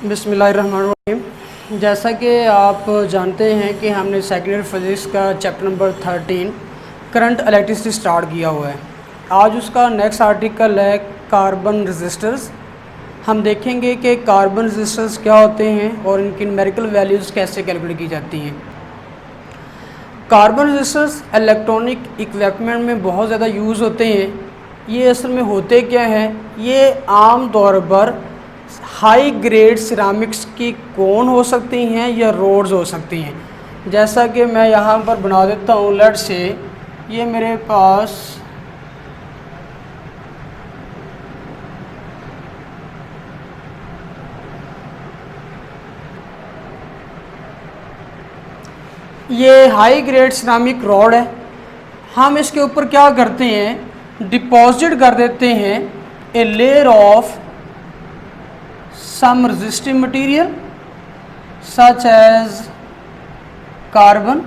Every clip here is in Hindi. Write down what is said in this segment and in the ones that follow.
बिस्मिल्लाहिर्रहमानिर्रहीम। जैसा कि आप जानते हैं कि हमने सेकेंडरी फिज़िक्स का chapter number 13 current electricity start किया हुआ है। आज उसका नेक्स्ट आर्टिकल है कार्बन रेजिस्टर्स। हम देखेंगे कि कार्बन रेजिस्टर्स क्या होते हैं और इनकी न्यूमेरिकल वैल्यूज़ कैसे कैलकुलेट की जाती हैं। कार्बन रेजिस्टर्स इलेक्ट्रॉनिक इक्विपमेंट में बहुत ज़्यादा यूज़ होते हैं। ये असल में होते क्या हैं, ये आम तौर पर हाई ग्रेड सिरामिक्स की कोन हो सकती हैं या रोड्स हो सकती हैं। जैसा कि मैं यहाँ पर बना देता हूँ, लेट से ये मेरे पास ये हाई ग्रेड सिरामिक रॉड है। हम इसके ऊपर क्या करते हैं, डिपॉजिट कर देते हैं a layer of some resistive material such as carbon.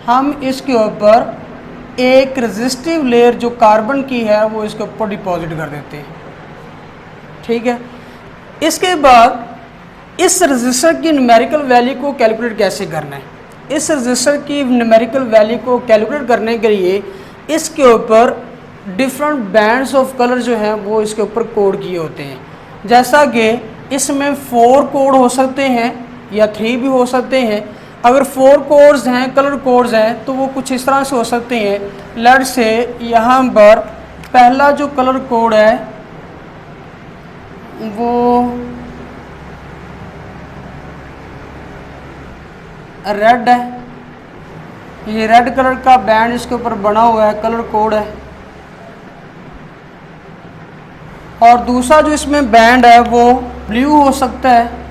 हम इसके ऊपर एक रेजिस्टिव लेयर जो कार्बन की है वो इसके ऊपर डिपॉजिट कर देते हैं। ठीक है, इसके बाद इस रजिस्टर की न्यूमेरिकल वैल्यू को कैलकुलेट कैसे करना है। इस रजिस्टर की न्यूमेरिकल वैल्यू को कैलकुलेट करने के लिए इसके ऊपर डिफरेंट बैंड्स ऑफ कलर जो हैं वो इसके ऊपर कोड किए होते हैं। जैसा कि इसमें 4 कोड हो सकते हैं या 3 भी हो सकते हैं। अगर 4 कोड्स हैं, कलर कोड्स हैं, तो वो कुछ इस तरह से हो सकते हैं। लेट्स से यहाँ पर पहला जो कलर कोड है वो रेड है। ये रेड कलर का बैंड इसके ऊपर बना हुआ है, कलर कोड है। और दूसरा जो इसमें बैंड है वो ब्लू हो सकता है।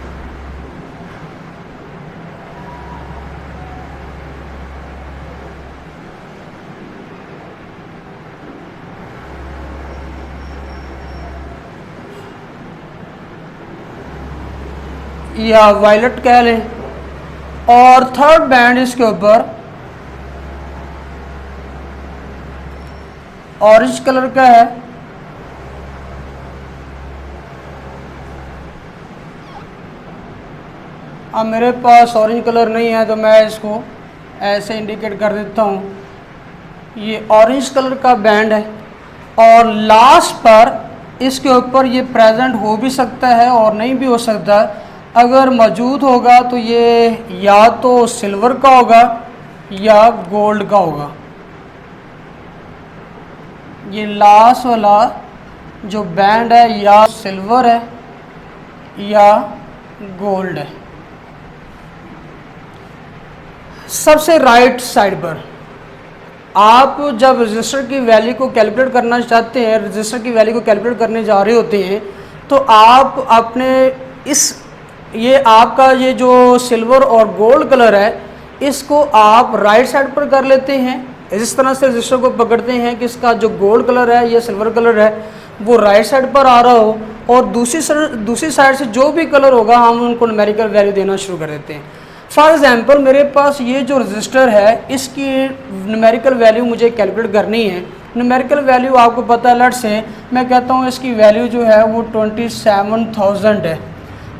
या वायलेट कह लें। और थर्ड बैंड इसके ऊपर ऑरेंज कलर का है। अब मेरे पास ऑरेंज कलर नहीं है तो मैं इसको ऐसे इंडिकेट कर देता हूँ। ये ऑरेंज कलर का बैंड है। और लास्ट पर इसके ऊपर ये प्रेजेंट हो भी सकता है और नहीं भी हो सकता। अगर मौजूद होगा तो ये या तो सिल्वर का होगा या गोल्ड का होगा। ये लास्ट वाला जो बैंड है या सिल्वर है या गोल्ड है। सबसे राइट साइड पर आप जब रजिस्टर की वैल्यू को कैलकुलेट करना चाहते हैं, रजिस्टर की वैल्यू को कैलकुलेट करने जा रहे होते हैं, तो आप अपने ये आपका ये जो सिल्वर और गोल्ड कलर है इसको आप राइट साइड पर कर लेते हैं। इस तरह से रजिस्टर को पकड़ते हैं कि इसका जो गोल्ड कलर है या सिल्वर कलर है वो राइट साइड पर आ रहा हो, और दूसरी साइड से जो भी कलर होगा हम उनको न्यूमेरिकल वैल्यू देना शुरू कर देते हैं। फॉर एग्जांपल मेरे पास ये जो रजिस्टर है इसकी न्यूमेरिकल वैल्यू मुझे कैलकुलेट करनी है। न्यूमेरिकल वैल्यू आपको पता है, लेट्स से मैं कहता हूँ इसकी वैल्यू जो है वो 27,000 है।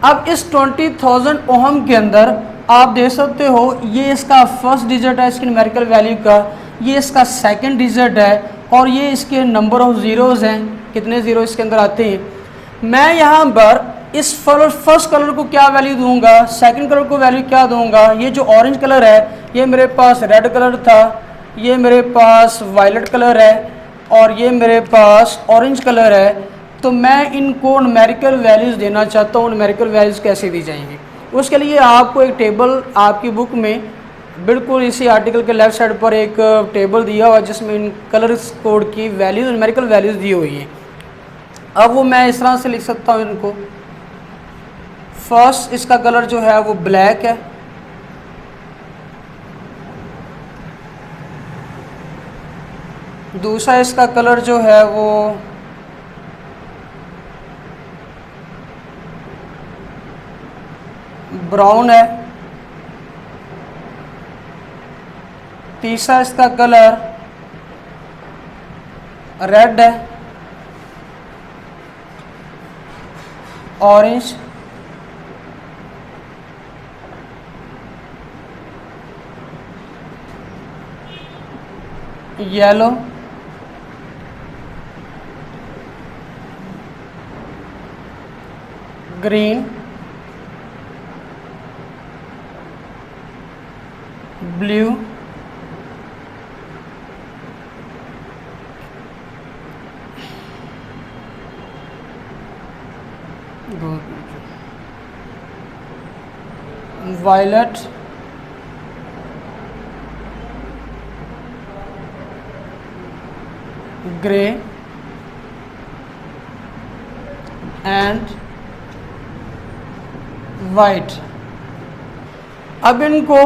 अब इस 20,000 ओहम के अंदर आप देख सकते हो ये इसका फर्स्ट डिजिट है इसकी न्यूमेरिकल वैल्यू का, ये इसका सेकंड डिजिट है और ये इसके नंबर ऑफ ज़ीरोज़ हैं, कितने ज़ीरो इसके अंदर आते हैं। मैं यहाँ पर इस फर्स्ट कलर को क्या वैल्यू दूंगा, सेकंड कलर को वैल्यू क्या दूंगा। ये जो ऑरेंज कलर है ये मेरे पास रेड कलर था, ये मेरे पास वायलेट कलर है और ये मेरे पास ऑरेंज कलर है। तो मैं इनको न्यूमेरिकल वैल्यूज़ देना चाहता हूँ। न्यूमेरिकल वैल्यूज़ कैसे दी जाएंगी, उसके लिए आपको एक टेबल आपकी बुक में बिल्कुल इसी आर्टिकल के लेफ़्ट साइड पर एक टेबल दिया हुआ है जिसमें इन कलर कोड की वैल्यूज़, न्यूमेरिकल वैल्यूज़ दी हुई हैं। अब वो मैं इस तरह से लिख सकता हूँ इनको। फर्स्ट इसका कलर जो है वो ब्लैक है, दूसरा इसका कलर जो है वो ब्राउन है, तीसरा इसका कलर रेड है, orange, yellow, green, blue, violet, grey and white. अब इनको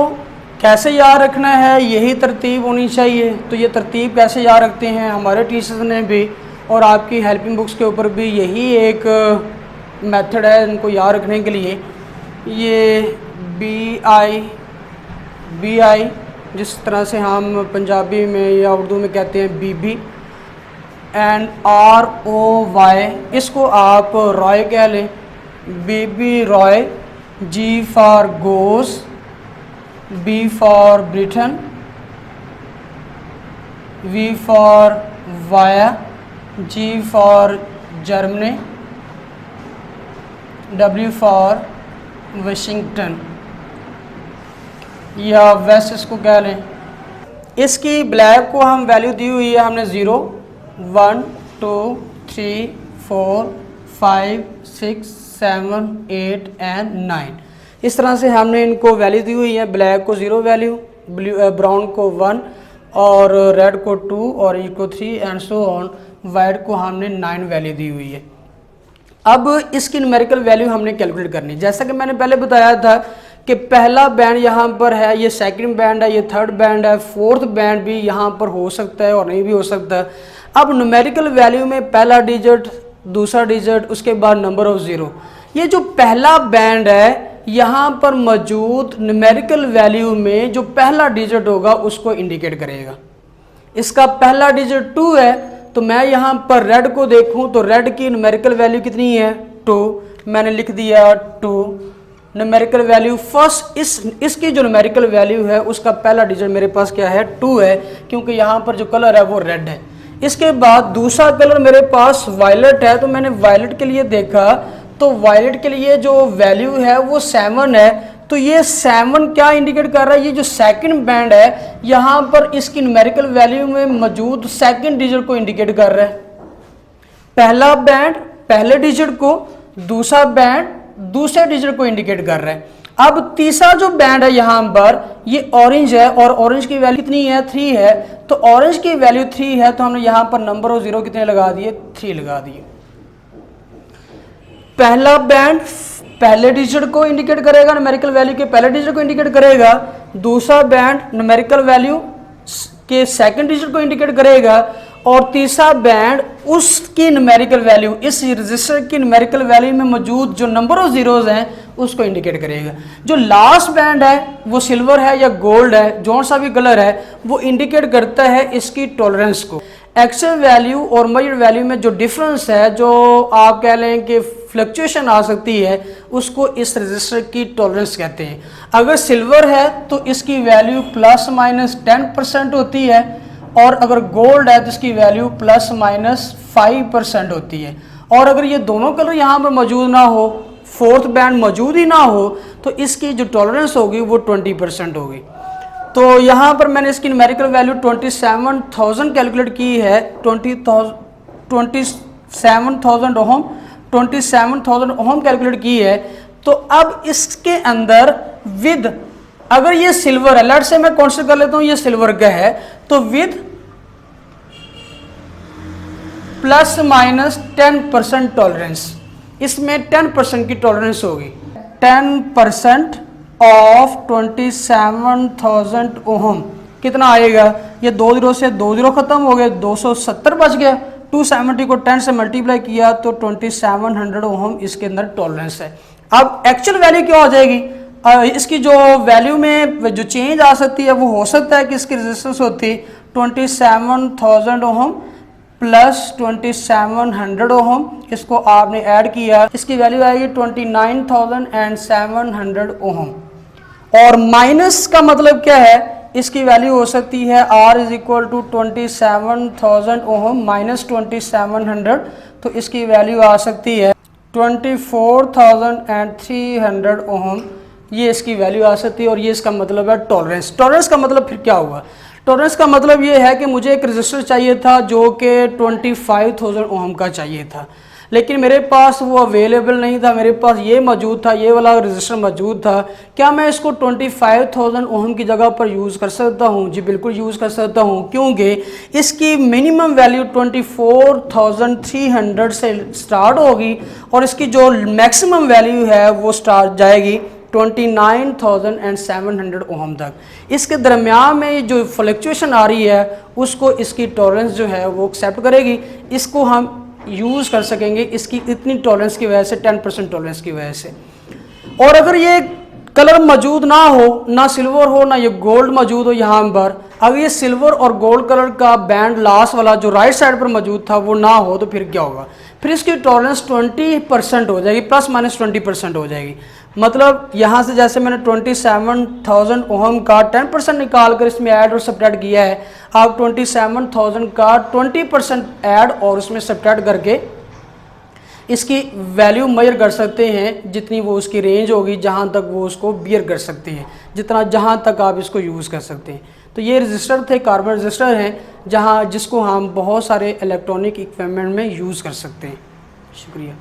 कैसे याद रखना है, यही तरतीब होनी चाहिए। तो ये तरतीब कैसे याद रखते हैं हमारे टीचर्स ने भी, और आपकी हेल्पिंग बुक्स के ऊपर भी यही एक मेथड है इनको याद रखने के लिए। ये बी आई जिस तरह से हम पंजाबी में या उर्दू में कहते हैं बीबी, एंड ROY, इसको आप रॉय कह लें, BB Roy. G for goes, B for Britain, V for via, G for Germany, W for Washington या वेस्ट इसको कह लें। इसकी ब्लैक को हम वैल्यू दी हुई है हमने 0, 1, 2, 3, 4, 5, 6, 7, 8 एंड 9। इस तरह से हमने इनको वैल्यू दी हुई है। ब्लैक को 0 वैल्यू, ब्राउन को 1 और रेड को 2, ऑरेंज को 3 एंड सो ऑन। वाइट को हमने 9 वैल्यू दी हुई है। अब इसकी न्यूमेरिकल वैल्यू हमने कैलकुलेट करनी। जैसा कि मैंने पहले बताया था कि पहला बैंड यहाँ पर है, ये सेकंड बैंड है, ये थर्ड बैंड है, फोर्थ बैंड भी यहाँ पर हो सकता है और नहीं भी हो सकता। अब न्यूमेरिकल वैल्यू में पहला डिजिट, दूसरा डिजिट, उसके बाद नंबर ऑफ 0। ये जो पहला बैंड है यहाँ पर मौजूद न्यूमेरिकल वैल्यू में जो पहला डिजिट होगा उसको इंडिकेट करेगा। इसका पहला डिजिट 2 है, तो मैं यहाँ पर रेड को देखूँ तो रेड की न्यूमेरिकल वैल्यू कितनी है 2, मैंने लिख दिया 2 न्यूमेरिकल वैल्यू। फर्स्ट इसकी जो न्यूमेरिकल वैल्यू है उसका पहला डिजिट मेरे पास क्या है 2 है, क्योंकि यहाँ पर जो कलर है वो रेड है। इसके बाद दूसरा कलर मेरे पास वायलेट है, तो मैंने वायलेट के लिए देखा तो वायलेट के लिए जो वैल्यू है वो 7 है। तो ये 7 क्या इंडिकेट कर रहा है, ये जो सेकंड बैंड है यहाँ पर इसकी न्यूमेरिकल वैल्यू में मौजूद सेकंड डिजिट को इंडिकेट कर रहा है। पहला बैंड पहले डिजिट को, दूसरा बैंड दूसरे डिजिट को इंडिकेट कर रहा है। अब तीसरा जो बैंड है यहाँ पर ये ऑरेंज है, और ऑरेंज की वैल्यू कितनी है 3 है, तो ऑरेंज की वैल्यू 3 है, तो हमने यहाँ पर नंबर ऑफ 0 कितने लगा दिए 3 लगा दिए। पहला बैंड पहले डिजिट को इंडिकेट करेगा, न्यूमेरिकल वैल्यू के पहले डिजिट को इंडिकेट करेगा। दूसरा बैंड न्यूमेरिकल वैल्यू के सेकंड डिजिट को इंडिकेट करेगा, और तीसरा बैंड उसकी न्यूमेरिकल वैल्यू, इस रजिस्टर की न्यूमेरिकल वैल्यू में मौजूद जो नंबर ऑफ जीरोज हैं उसको इंडिकेट करेगा। जो लास्ट बैंड है वो सिल्वर है या गोल्ड है, जो सा भी कलर है, वो इंडिकेट करता है इसकी टॉलरेंस को। एक्चुअल वैल्यू और मेजर्ड वैल्यू में जो डिफरेंस है, जो आप कह लें कि फ्लक्चुएशन आ सकती है, उसको इस रजिस्टर की टॉलरेंस कहते हैं। अगर सिल्वर है तो इसकी वैल्यू ±10% होती है, और अगर गोल्ड है तो इसकी वैल्यू ±5% होती है। और अगर ये दोनों कलर यहाँ पर मौजूद ना हो, फोर्थ बैंड मौजूद ही ना हो, तो इसकी जो टॉलरेंस होगी वो 20% होगी। तो यहाँ पर मैंने इसकी न्यूमेरिकल वैल्यू 27,000 कैलकुलेट की है, 27,000 ओहम 27,000 ओहम कैलकुलेट की है। तो अब इसके अंदर विद, अगर ये सिल्वर है, लेट से मैं कंसीडर कर लेता हूँ ये सिल्वर का है, तो विद ±10% टॉलरेंस, इसमें 10% की टॉलरेंस होगी। 10% ऑफ 27,000 ओहम कितना आएगा, ये 2 जीरो से 2 जीरो खत्म हो गए, 270 बच गया। 270 को 10 से मल्टीप्लाई किया तो 2700 ओहम इसके अंदर टॉलरेंस है। अब एक्चुअल वैल्यू क्या हो जाएगी, इसकी जो वैल्यू में जो चेंज आ सकती है वो हो सकता है कि इसकी रेजिस्टेंस होती 27,000 ओहम प्लस 2700 ओहम, इसको आपने ऐड किया, इसकी वैल्यू आएगी 29,700 ओहम। और माइनस का मतलब क्या है, इसकी वैल्यू हो सकती है R is equal to 27,000 ohm minus 2700, तो इसकी वैल्यू आ सकती है 24,300 ओहम, ये इसकी वैल्यू आ सकती है। और ये इसका मतलब है टॉलरेंस। टॉलरेंस का मतलब फिर क्या हुआ, टॉलरेंस का मतलब ये है कि मुझे एक रजिस्टर चाहिए था जो कि 25,000 ओहम का चाहिए था, लेकिन मेरे पास वो अवेलेबल नहीं था, मेरे पास ये मौजूद था, ये वाला रजिस्टर मौजूद था। क्या मैं इसको 25,000 ओहम की जगह पर यूज़ कर सकता हूँ? जी बिल्कुल यूज़ कर सकता हूँ, क्योंकि इसकी मिनिमम वैल्यू 24,300 से स्टार्ट होगी और इसकी जो मैक्सिमम वैल्यू है वो स्टार्ट जाएगी 29,700 ओहम तक। इसके दरमियान में जो फ्लक्चुएशन आ रही है उसको इसकी टॉलरेंस जो है वो एक्सेप्ट करेगी, इसको हम यूज़ कर सकेंगे इसकी इतनी टॉलरेंस की वजह से, 10% टॉलरेंस की वजह से। और अगर ये कलर मौजूद ना हो, ना सिल्वर हो, ना ये गोल्ड मौजूद हो यहाँ पर, अगर ये सिल्वर और गोल्ड कलर का बैंड लास्ट वाला जो राइट साइड पर मौजूद था वो ना हो, तो फिर क्या होगा, फिर इसकी टॉलरेंस 20% हो जाएगी, प्लस माइनस 20% हो जाएगी। मतलब यहाँ से जैसे मैंने 27,000 ओहम का 10% निकाल कर इसमें ऐड और सब्ट्रैक्ट किया है, आप 27,000 का 20% ऐड और उसमें सब्ट्रैक्ट करके इसकी वैल्यू मेजर कर सकते हैं, जितनी वो उसकी रेंज होगी, जहाँ तक वो उसको बियर कर सकते हैं, जितना जहाँ तक आप इसको यूज़ कर सकते हैं। तो ये रजिस्टर थे, कार्बन रजिस्टर हैं, जिसको हम बहुत सारे इलेक्ट्रॉनिक इक्विपमेंट में यूज़ कर सकते हैं। शुक्रिया।